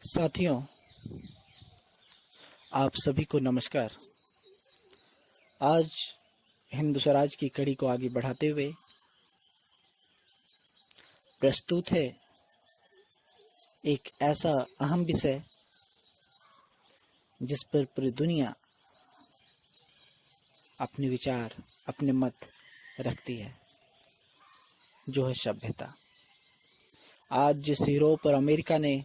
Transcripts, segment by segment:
साथियों, आप सभी को नमस्कार। आज हिंदू स्वराज की कड़ी को आगे बढ़ाते हुए प्रस्तुत है एक ऐसा अहम विषय जिस पर पूरी दुनिया अपने विचार, अपने मत रखती है, जो है सभ्यता। आज जिस यूरोप और अमेरिका ने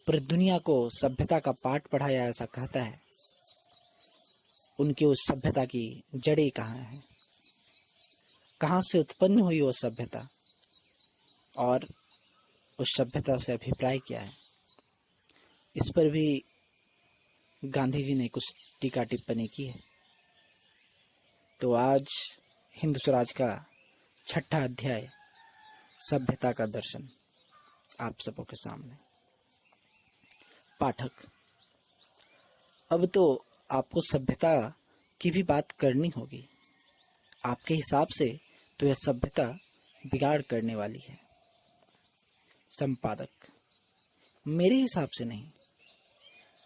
पूरी दुनिया को सभ्यता का पाठ पढ़ाया, ऐसा कहता है, उनकी उस सभ्यता की जड़ें कहाँ हैं, कहाँ से उत्पन्न हुई वो सभ्यता और उस सभ्यता से अभिप्राय क्या है। इस पर भी गांधी जी ने कुछ टीका टिप्पणी की है। तो आज हिंदू स्वराज का 6ठा अध्याय सभ्यता का दर्शन आप सबों के सामने। पाठक, अब तो आपको सभ्यता की भी बात करनी होगी। आपके हिसाब से तो यह सभ्यता बिगाड़ करने वाली है। संपादक, मेरे हिसाब से नहीं,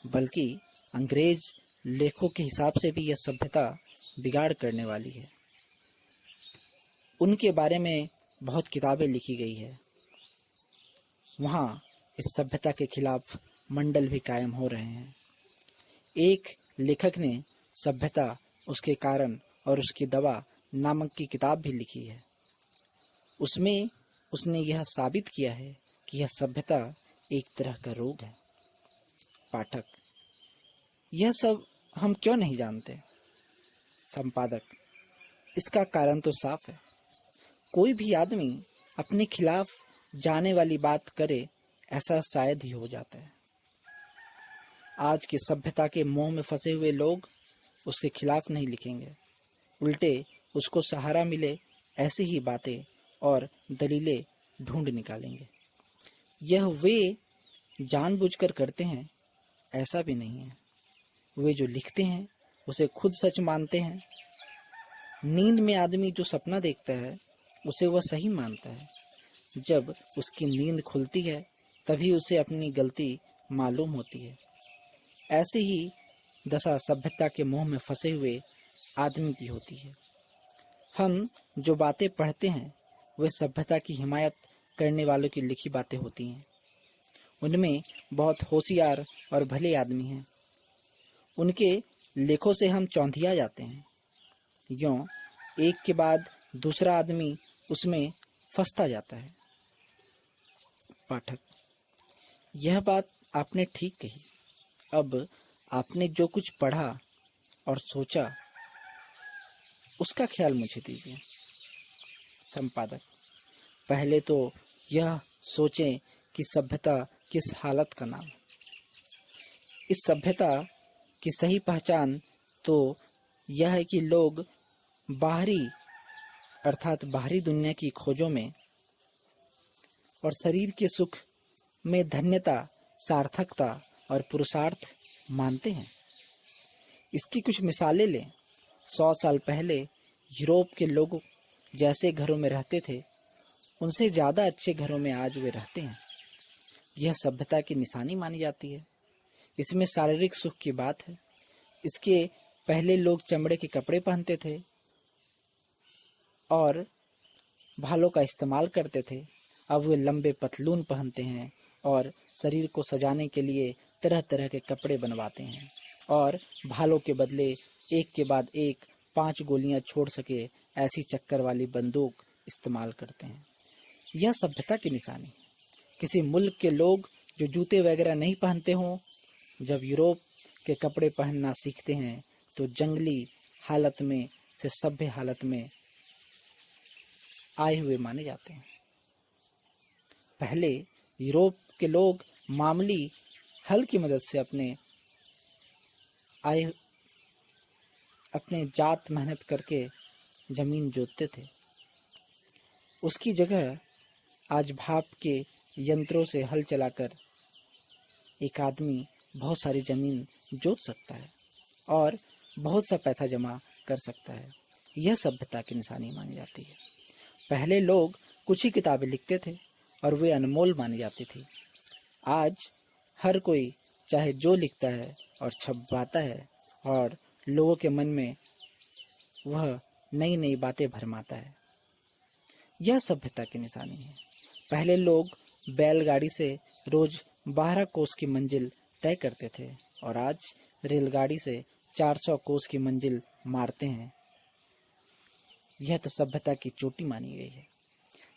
बल्कि अंग्रेज लेखों के हिसाब से भी यह सभ्यता बिगाड़ करने वाली है। उनके बारे में बहुत किताबें लिखी गई है। वहाँ इस सभ्यता के खिलाफ मंडल भी कायम हो रहे हैं। एक लेखक ने सभ्यता, उसके कारण और उसकी दवा नामक की किताब भी लिखी है। उसमें उसने यह साबित किया है कि यह सभ्यता एक तरह का रोग है। पाठक, यह सब हम क्यों नहीं जानते? संपादक, इसका कारण तो साफ है। कोई भी आदमी अपने खिलाफ जाने वाली बात करे, ऐसा शायद ही हो जाता है। आज की सभ्यता के मोह में फंसे हुए लोग उसके खिलाफ नहीं लिखेंगे, उल्टे उसको सहारा मिले ऐसी ही बातें और दलीलें ढूंढ निकालेंगे। यह वे जानबूझकर करते हैं, ऐसा भी नहीं है। वे जो लिखते हैं उसे खुद सच मानते हैं। नींद में आदमी जो सपना देखता है उसे वह सही मानता है। जब उसकी नींद खुलती है तभी उसे अपनी गलती मालूम होती है। ऐसी ही दशा सभ्यता के मोह में फंसे हुए आदमी की होती है। हम जो बातें पढ़ते हैं वे सभ्यता की हिमायत करने वालों की लिखी बातें होती हैं। उनमें बहुत होशियार और भले आदमी हैं। उनके लेखों से हम चौंधिया जाते हैं। यूं एक के बाद दूसरा आदमी उसमें फंसता जाता है। पाठक, यह बात आपने ठीक कही। अब आपने जो कुछ पढ़ा और सोचा उसका ख्याल मुझे दीजिए। संपादक, पहले तो यह सोचें कि सभ्यता किस हालत का नाम है। इस सभ्यता की सही पहचान तो यह है कि लोग बाहरी अर्थात बाहरी दुनिया की खोजों में और शरीर के सुख में धन्यता, सार्थकता और पुरुषार्थ मानते हैं। इसकी कुछ मिसालें लें। 100 साल पहले यूरोप के लोग जैसे घरों में रहते थे, उनसे ज़्यादा अच्छे घरों में आज वे रहते हैं। यह सभ्यता की निशानी मानी जाती है। इसमें शारीरिक सुख की बात है। इसके पहले लोग चमड़े के कपड़े पहनते थे और भालों का इस्तेमाल करते थे। अब वे लंबे पतलून पहनते हैं और शरीर को सजाने के लिए तरह तरह के कपड़े बनवाते हैं और भालों के बदले एक के बाद एक 5 गोलियां छोड़ सके ऐसी चक्कर वाली बंदूक इस्तेमाल करते हैं। यह सभ्यता की निशानी है। किसी मुल्क के लोग जो जूते वगैरह नहीं पहनते हों, जब यूरोप के कपड़े पहनना सीखते हैं तो जंगली हालत में से सभ्य हालत में आए हुए माने जाते हैं। पहले यूरोप के लोग मामूली हल की मदद से अपने जात मेहनत करके जमीन जोतते थे। उसकी जगह आज भाप के यंत्रों से हल चलाकर एक आदमी बहुत सारी जमीन जोत सकता है और बहुत सा पैसा जमा कर सकता है। यह सभ्यता की निशानी मानी जाती है। पहले लोग कुछ ही किताबें लिखते थे और वे अनमोल मानी जाती थी। आज हर कोई चाहे जो लिखता है और छपवाता है और लोगों के मन में वह नई नई बातें भरमाता है। यह सभ्यता की निशानी है। पहले लोग बैलगाड़ी से रोज 12 कोस की मंजिल तय करते थे और आज रेलगाड़ी से 400 कोस की मंजिल मारते हैं। यह तो सभ्यता की चोटी मानी गई है।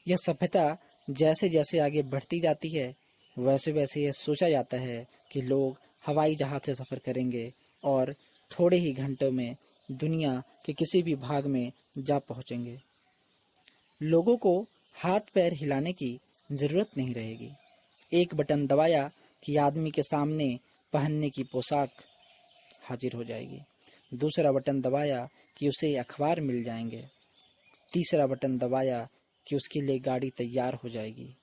यह सभ्यता जैसे जैसे आगे बढ़ती जाती है वैसे वैसे यह सोचा जाता है कि लोग हवाई जहाज से सफ़र करेंगे और थोड़े ही घंटों में दुनिया के किसी भी भाग में जा पहुंचेंगे। लोगों को हाथ पैर हिलाने की ज़रूरत नहीं रहेगी। एक बटन दबाया कि आदमी के सामने पहनने की पोशाक हाजिर हो जाएगी। दूसरा बटन दबाया कि उसे अखबार मिल जाएंगे। तीसरा बटन दबाया कि उसके लिए गाड़ी तैयार हो जाएगी।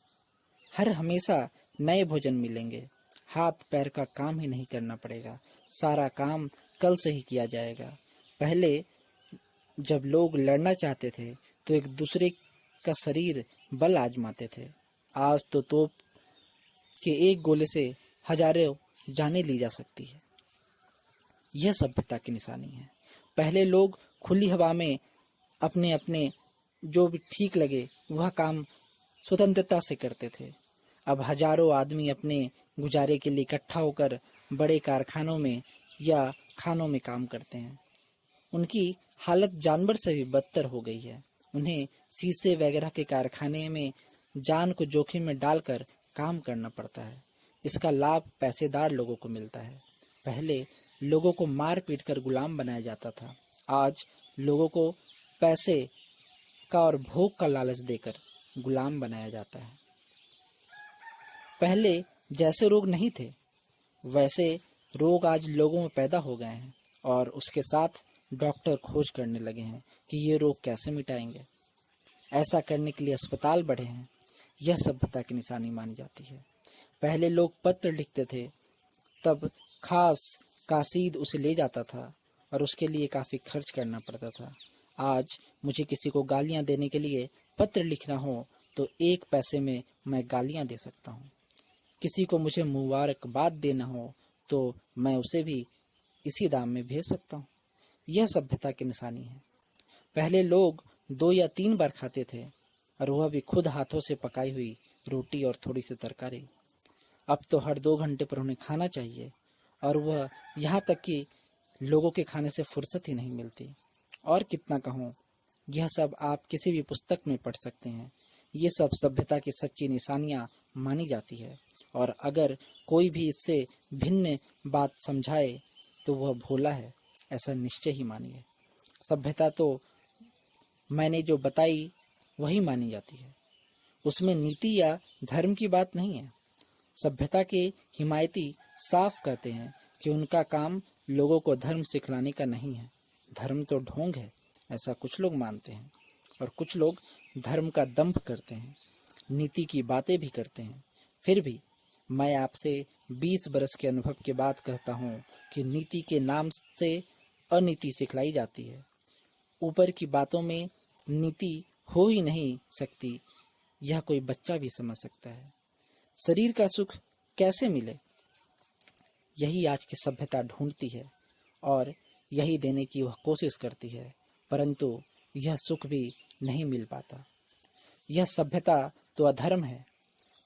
हर हमेशा नए भोजन मिलेंगे। हाथ पैर का काम ही नहीं करना पड़ेगा। सारा काम कल से ही किया जाएगा। पहले जब लोग लड़ना चाहते थे तो एक दूसरे का शरीर बल आजमाते थे। आज तो तोप के एक गोले से हजारों जानें ली जा सकती है। यह सभ्यता की निशानी है। पहले लोग खुली हवा में अपने अपने जो भी ठीक लगे वह काम स्वतंत्रता से करते थे। अब हजारों आदमी अपने गुजारे के लिए इकट्ठा होकर बड़े कारखानों में या खानों में काम करते हैं। उनकी हालत जानवर से भी बदतर हो गई है। उन्हें शीशे वगैरह के कारखाने में जान को जोखिम में डालकर काम करना पड़ता है। इसका लाभ पैसेदार लोगों को मिलता है। पहले लोगों को मार पीट कर गुलाम बनाया जाता था। आज लोगों को पैसे का और भोग का लालच देकर गुलाम बनाया जाता है। पहले जैसे रोग नहीं थे वैसे रोग आज लोगों में पैदा हो गए हैं और उसके साथ डॉक्टर खोज करने लगे हैं कि ये रोग कैसे मिटाएंगे। ऐसा करने के लिए अस्पताल बढ़े हैं। यह सभ्यता की निशानी मानी जाती है। पहले लोग पत्र लिखते थे, तब खास कासीद उसे ले जाता था और उसके लिए काफ़ी खर्च करना पड़ता था। आज मुझे किसी को गालियां देने के लिए पत्र लिखना हो तो 1 पैसे में मैं गालियां दे सकता हूँ। किसी को मुझे मुबारकबाद देना हो तो मैं उसे भी इसी दाम में भेज सकता हूँ। यह सभ्यता की निशानी है। पहले लोग 2 या 3 बार खाते थे और वह भी खुद हाथों से पकाई हुई रोटी और थोड़ी सी तरकारी। अब तो हर 2 घंटे पर उन्हें खाना चाहिए और वह यहाँ तक कि लोगों के खाने से फुर्सत ही नहीं मिलती। और कितना कहूँ, यह सब आप किसी भी पुस्तक में पढ़ सकते हैं। ये सब सभ्यता की सच्ची निशानियाँ मानी जाती है और अगर कोई भी इससे भिन्न बात समझाए तो वह भोला है, ऐसा निश्चय ही मानिए। सभ्यता तो मैंने जो बताई वही मानी जाती है। उसमें नीति या धर्म की बात नहीं है। सभ्यता के हिमायती साफ कहते हैं कि उनका काम लोगों को धर्म सिखलाने का नहीं है। धर्म तो ढोंग है, ऐसा कुछ लोग मानते हैं और कुछ लोग धर्म का दंभ करते हैं, नीति की बातें भी करते हैं। फिर भी मैं आपसे 20 बरस के अनुभव के बाद कहता हूँ कि नीति के नाम से अनीति सिखलाई जाती है। ऊपर की बातों में नीति हो ही नहीं सकती, यह कोई बच्चा भी समझ सकता है। शरीर का सुख कैसे मिले, यही आज की सभ्यता ढूंढती है और यही देने की वह कोशिश करती है, परंतु यह सुख भी नहीं मिल पाता। यह सभ्यता तो अधर्म है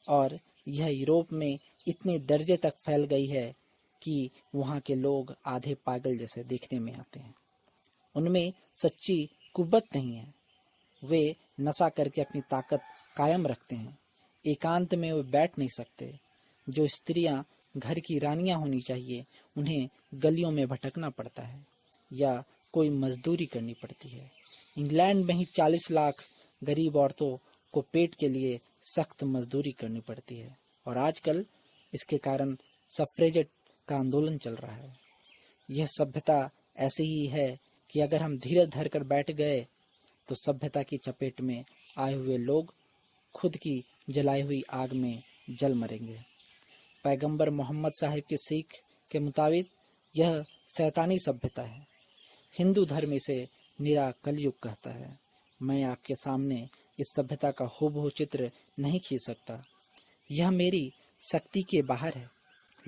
और यह यूरोप में इतने दर्जे तक फैल गई है कि वहाँ के लोग आधे पागल जैसे देखने में आते हैं। उनमें सच्ची कुव्वत नहीं है। वे नशा करके अपनी ताकत कायम रखते हैं। एकांत में वे बैठ नहीं सकते। जो स्त्रियां घर की रानियां होनी चाहिए उन्हें गलियों में भटकना पड़ता है या कोई मजदूरी करनी पड़ती है। इंग्लैंड में ही 40 लाख गरीब औरतों को पेट के लिए सख्त मजदूरी करनी पड़ती है और आजकल इसके कारण सफ्रेजेट का आंदोलन चल रहा है। यह सभ्यता ऐसी ही है कि अगर हम धीरज धर कर बैठ गए तो सभ्यता की चपेट में आए हुए लोग खुद की जलाई हुई आग में जल मरेंगे। पैगंबर मोहम्मद साहिब के सीख के मुताबिक यह शैतानी सभ्यता है। हिंदू धर्म इसे निरा कलयुग कहता है। मैं आपके सामने इस सभ्यता का हूबहू चित्र नहीं खींच सकता। यह मेरी शक्ति के बाहर है,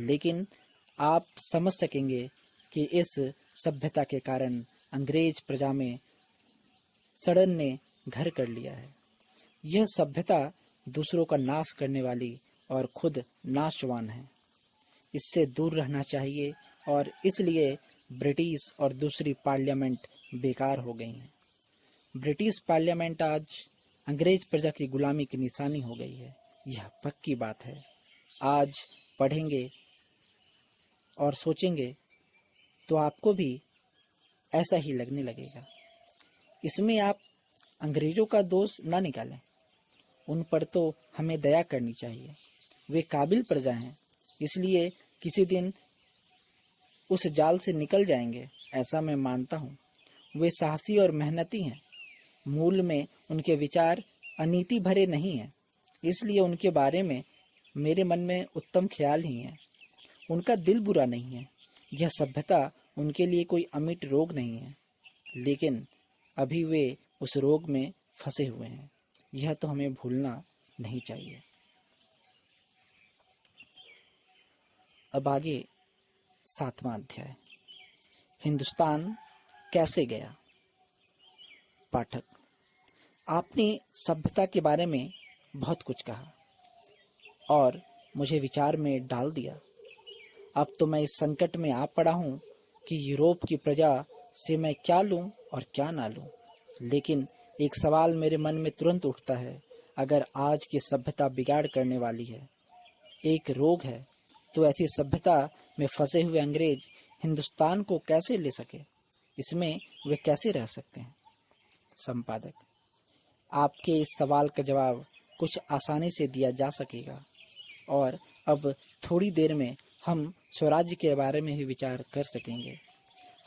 लेकिन आप समझ सकेंगे कि इस सभ्यता के कारण अंग्रेज प्रजा में सड़न ने घर कर लिया है। यह सभ्यता दूसरों का नाश करने वाली और खुद नाशवान है। इससे दूर रहना चाहिए और इसलिए ब्रिटिश और दूसरी पार्लियामेंट बेकार हो गई हैं। ब्रिटिश पार्लियामेंट आज अंग्रेज प्रजा की गुलामी की निशानी हो गई है, यह पक्की बात है। आज पढ़ेंगे और सोचेंगे तो आपको भी ऐसा ही लगने लगेगा। इसमें आप अंग्रेजों का दोष ना निकालें, उन पर तो हमें दया करनी चाहिए। वे काबिल प्रजा हैं, इसलिए किसी दिन उस जाल से निकल जाएंगे, ऐसा मैं मानता हूँ। वे साहसी और मेहनती हैं, मूल में उनके विचार अनीति भरे नहीं हैं, इसलिए उनके बारे में मेरे मन में उत्तम ख्याल ही हैं। उनका दिल बुरा नहीं है, यह सभ्यता उनके लिए कोई अमिट रोग नहीं है, लेकिन अभी वे उस रोग में फंसे हुए हैं, यह तो हमें भूलना नहीं चाहिए। अब आगे 7वां अध्याय, हिंदुस्तान कैसे गया। पाठक, आपने सभ्यता के बारे में बहुत कुछ कहा और मुझे विचार में डाल दिया। अब तो मैं इस संकट में आ पड़ा हूँ कि यूरोप की प्रजा से मैं क्या लूँ और क्या ना लूँ। लेकिन एक सवाल मेरे मन में तुरंत उठता है, अगर आज की सभ्यता बिगाड़ करने वाली है, एक रोग है, तो ऐसी सभ्यता में फंसे हुए अंग्रेज हिंदुस्तान को कैसे ले सके, इसमें वे कैसे रह सकते हैं। संपादक, आपके इस सवाल का जवाब कुछ आसानी से दिया जा सकेगा और अब थोड़ी देर में हम स्वराज्य के बारे में भी विचार कर सकेंगे।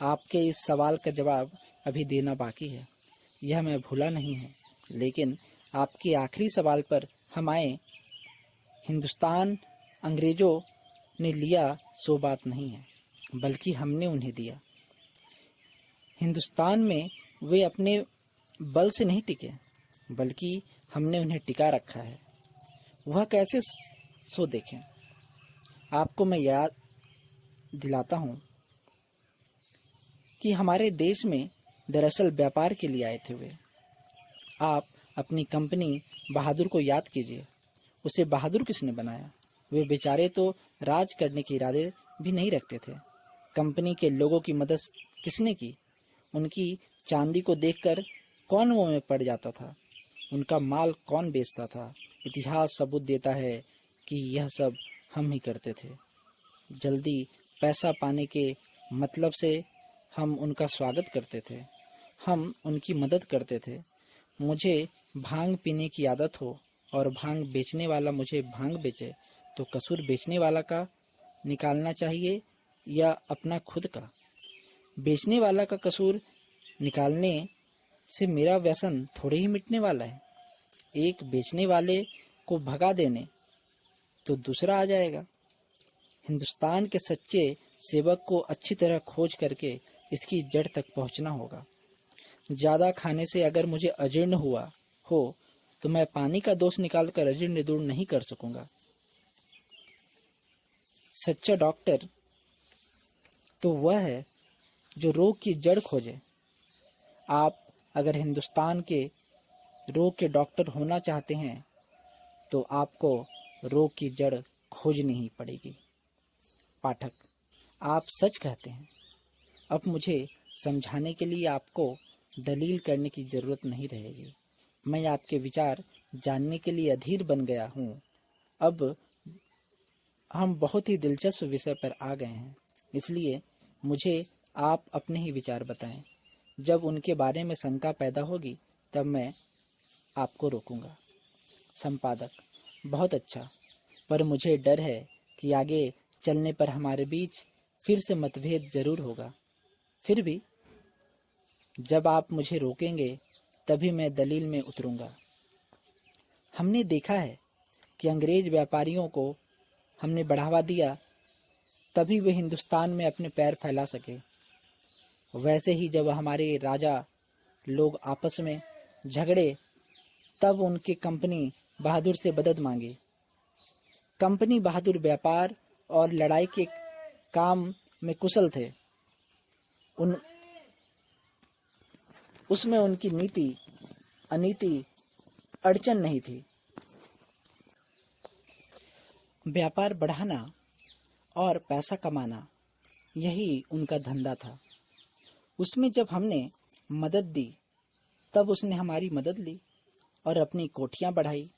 आपके इस सवाल का जवाब अभी देना बाकी है, यह मैं भूला नहीं है, लेकिन आपके आखिरी सवाल पर हम आए। हिंदुस्तान अंग्रेजों ने लिया सो बात नहीं है, बल्कि हमने उन्हें दिया। हिंदुस्तान में वे अपने बल से नहीं टिके, बल्कि हमने उन्हें टिका रखा है। वह कैसे, सो देखें। आपको मैं याद दिलाता हूँ कि हमारे देश में दरअसल व्यापार के लिए आए थे वे। आप अपनी कंपनी बहादुर को याद कीजिए, उसे बहादुर किसने बनाया। वे बेचारे तो राज करने के इरादे भी नहीं रखते थे। कंपनी के लोगों की मदद किसने की। उनकी चांदी को देखकर कौन मुंह में पड़ जाता था, उनका माल कौन बेचता था। इतिहास सबूत देता है कि यह सब हम ही करते थे। जल्दी पैसा पाने के मतलब से हम उनका स्वागत करते थे, हम उनकी मदद करते थे। मुझे भांग पीने की आदत हो और भांग बेचने वाला मुझे भांग बेचे, तो कसूर बेचने वाला का निकालना चाहिए या अपना खुद का। बेचने वाला का कसूर निकालने से मेरा व्यसन थोड़े ही मिटने वाला है। एक बेचने वाले को भगा देने तो दूसरा आ जाएगा। हिंदुस्तान के सच्चे सेवक को अच्छी तरह खोज करके इसकी जड़ तक पहुंचना होगा। ज़्यादा खाने से अगर मुझे अजीर्ण हुआ हो तो मैं पानी का दोष निकालकर अजीर्ण दूर नहीं कर सकूंगा। सच्चा डॉक्टर तो वह है जो रोग की जड़ खोजे। आप अगर हिंदुस्तान के रोग के डॉक्टर होना चाहते हैं तो आपको रोग की जड़ खोजनी ही पड़ेगी। पाठक, आप सच कहते हैं। अब मुझे समझाने के लिए आपको दलील करने की जरूरत नहीं रहेगी। मैं आपके विचार जानने के लिए अधीर बन गया हूँ। अब हम बहुत ही दिलचस्प विषय पर आ गए हैं, इसलिए मुझे आप अपने ही विचार बताएं। जब उनके बारे में शंका पैदा होगी तब मैं आपको रोकूंगा। संपादक, बहुत अच्छा, पर मुझे डर है कि आगे चलने पर हमारे बीच फिर से मतभेद जरूर होगा। फिर भी जब आप मुझे रोकेंगे तभी मैं दलील में उतरूंगा। हमने देखा है कि अंग्रेज व्यापारियों को हमने बढ़ावा दिया, तभी वे हिंदुस्तान में अपने पैर फैला सके। वैसे ही जब हमारे राजा लोग आपस में झगड़े तब उनकी कंपनी बहादुर से मदद मांगी। कंपनी बहादुर व्यापार और लड़ाई के काम में कुशल थे। उसमें उनकी नीति अनीति अड़चन नहीं थी। व्यापार बढ़ाना और पैसा कमाना, यही उनका धंधा था। उसमें जब हमने मदद दी तब उसने हमारी मदद ली और अपनी कोठियाँ बढ़ाई।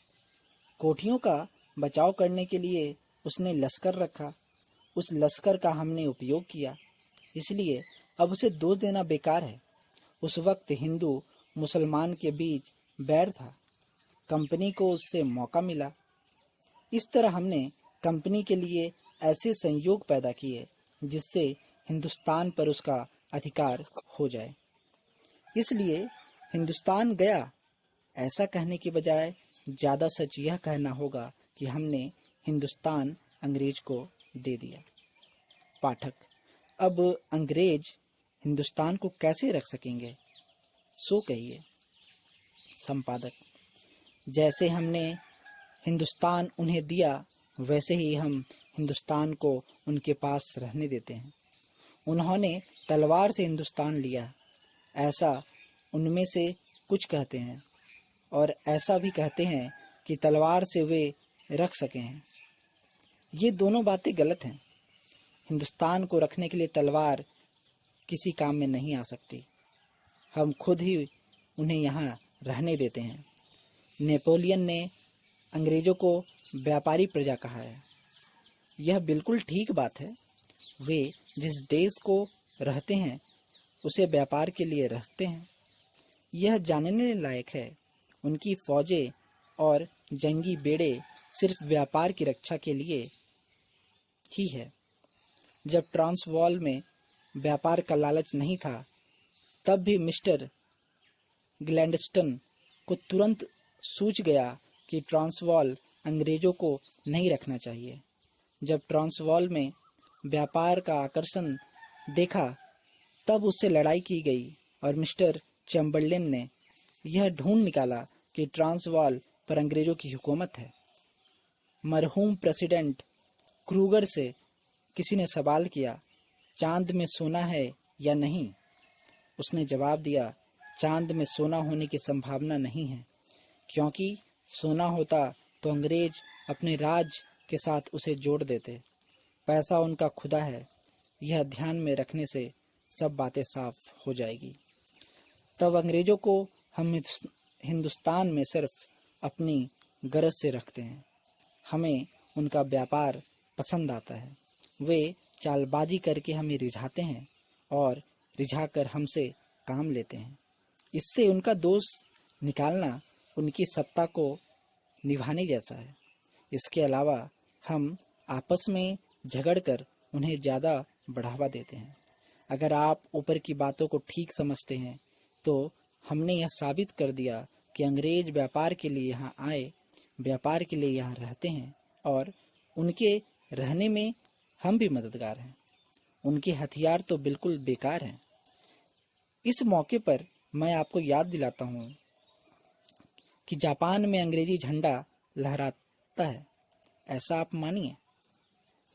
कोठियों का बचाव करने के लिए उसने लश्कर रखा। उस लश्कर का हमने उपयोग किया, इसलिए अब उसे दोष देना बेकार है। उस वक्त हिंदू मुसलमान के बीच बैर था। कंपनी को उससे मौका मिला। इस तरह हमने कंपनी के लिए ऐसे संयोग पैदा किए जिससे हिंदुस्तान पर उसका अधिकार हो जाए। इसलिए हिंदुस्तान गया, ऐसा कहने के बजाय ज़्यादा सच यह कहना होगा कि हमने हिंदुस्तान अंग्रेज को दे दिया। पाठक, अब अंग्रेज हिंदुस्तान को कैसे रख सकेंगे, सो कहिए। संपादक, जैसे हमने हिंदुस्तान उन्हें दिया वैसे ही हम हिंदुस्तान को उनके पास रहने देते हैं। उन्होंने तलवार से हिंदुस्तान लिया, ऐसा उनमें से कुछ कहते हैं, और ऐसा भी कहते हैं कि तलवार से वे रख सके हैं। ये दोनों बातें गलत हैं। हिंदुस्तान को रखने के लिए तलवार किसी काम में नहीं आ सकती। हम खुद ही उन्हें यहाँ रहने देते हैं। नेपोलियन ने अंग्रेज़ों को व्यापारी प्रजा कहा है। यह बिल्कुल ठीक बात है। वे जिस देश को रहते हैं उसे व्यापार के लिए रखते हैं। यह जानने लायक है, उनकी फौजें और जंगी बेड़े सिर्फ व्यापार की रक्षा के लिए ही है। जब ट्रांसवाल में व्यापार का लालच नहीं था, तब भी मिस्टर ग्लैडस्टोन को तुरंत सूझ गया कि ट्रांसवाल अंग्रेज़ों को नहीं रखना चाहिए। जब ट्रांसवाल में व्यापार का आकर्षण देखा, तब उससे लड़ाई की गई और मिस्टर चैम्बरलेन ने यह ढूंढ निकाला कि ट्रांसवाल पर अंग्रेज़ों की हुकूमत है। मरहूम प्रेसिडेंट क्रूगर से किसी ने सवाल किया, चांद में सोना है या नहीं? उसने जवाब दिया, चांद में सोना होने की संभावना नहीं है, क्योंकि सोना होता तो अंग्रेज अपने राज के साथ उसे जोड़ देते। पैसा उनका खुदा है। यह ध्यान में रखने से सब बातें साफ हो जाएगी। तब अंग्रेज़ों को हम हिंदुस्तान में सिर्फ अपनी गरज से रखते हैं। हमें उनका व्यापार पसंद आता है। वे चालबाजी करके हमें रिझाते हैं और रिझाकर हमसे काम लेते हैं। इससे उनका दोष निकालना उनकी सत्ता को निभाने जैसा है। इसके अलावा हम आपस में झगड़कर उन्हें ज़्यादा बढ़ावा देते हैं। अगर आप ऊपर की बातों को ठीक समझते हैं तो हमने यह साबित कर दिया कि अंग्रेज व्यापार के लिए यहाँ आए, व्यापार के लिए यहाँ रहते हैं और उनके रहने में हम भी मददगार हैं। उनके हथियार तो बिल्कुल बेकार हैं। इस मौके पर मैं आपको याद दिलाता हूँ कि जापान में अंग्रेजी झंडा लहराता है, ऐसा आप मानिए।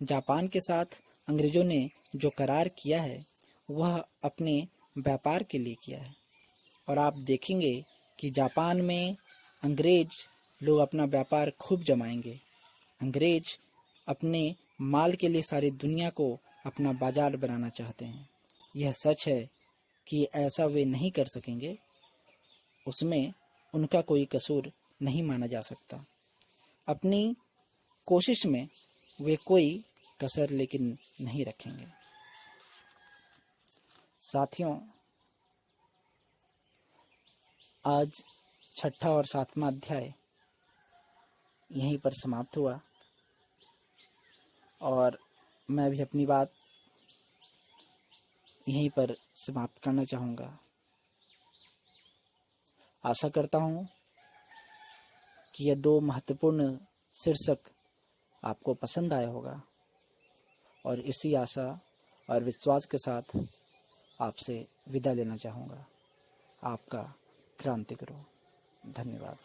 जापान के साथ अंग्रेज़ों ने जो करार किया है वह अपने व्यापार के लिए किया है, और आप देखेंगे कि जापान में अंग्रेज लोग अपना व्यापार खूब जमाएंगे। अंग्रेज अपने माल के लिए सारी दुनिया को अपना बाजार बनाना चाहते हैं। यह सच है कि ऐसा वे नहीं कर सकेंगे, उसमें उनका कोई कसूर नहीं माना जा सकता। अपनी कोशिश में वे कोई कसर लेकिन नहीं रखेंगे। साथियों, आज 6ठा और 7वां अध्याय यहीं पर समाप्त हुआ, और मैं भी अपनी बात यहीं पर समाप्त करना चाहूँगा। आशा करता हूँ कि यह 2 महत्वपूर्ण शीर्षक आपको पसंद आया होगा, और इसी आशा और विश्वास के साथ आपसे विदा लेना चाहूँगा। आपका क्रांति गुरु। धन्यवाद।